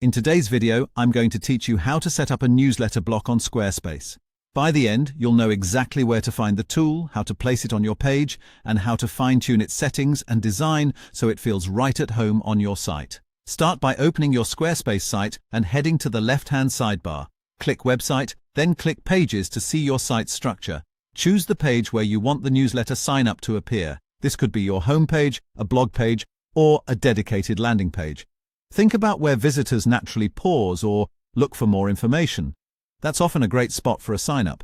In today's video, I'm going to teach you how to set up a newsletter block on Squarespace. By the end, you'll know exactly where to find the tool, how to place it on your page, and how to fine-tune its settings and design so it feels right at home on your site. Start by opening your Squarespace site and heading to the left-hand sidebar. Click Website, then click Pages to see your site's structure. Choose the page where you want the newsletter sign-up to appear. This could be your home page, a blog page, or a dedicated landing page. Think about where visitors naturally pause or look for more information. That's often a great spot for a sign-up.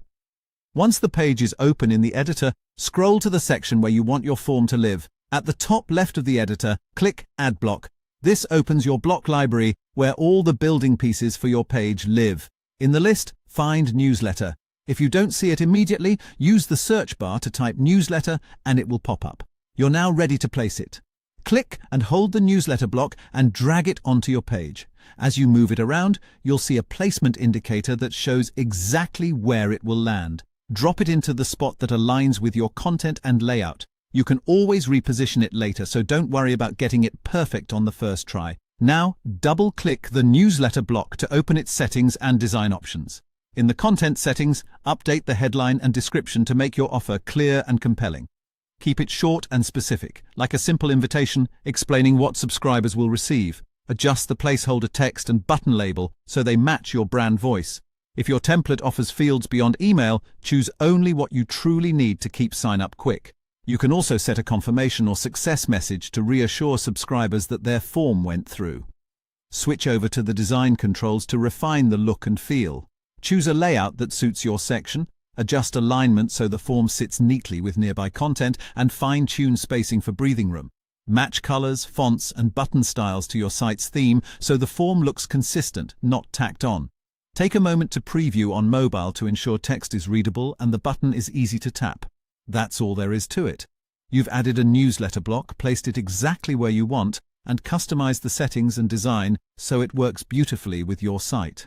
Once the page is open in the editor, scroll to the section where you want your form to live. At the top left of the editor, click Add Block. This opens your block library where all the building pieces for your page live. In the list, find Newsletter. If you don't see it immediately, use the search bar to type Newsletter and it will pop up. You're now ready to place it. Click and hold the newsletter block and drag it onto your page. As you move it around, you'll see a placement indicator that shows exactly where it will land. Drop it into the spot that aligns with your content and layout. You can always reposition it later, so don't worry about getting it perfect on the first try. Now, double-click the newsletter block to open its settings and design options. In the content settings, update the headline and description to make your offer clear and compelling. Keep it short and specific, like a simple invitation explaining what subscribers will receive. Adjust the placeholder text and button label so they match your brand voice. If your template offers fields beyond email, choose only what you truly need to keep sign-up quick. You can also set a confirmation or success message to reassure subscribers that their form went through. Switch over to the design controls to refine the look and feel. Choose a layout that suits your section, adjust alignment so the form sits neatly with nearby content, and fine-tune spacing for breathing room. Match colors, fonts, and button styles to your site's theme so the form looks consistent, not tacked on. Take a moment to preview on mobile to ensure text is readable and the button is easy to tap. That's all there is to it. You've added a newsletter block, placed it exactly where you want, and customized the settings and design so it works beautifully with your site.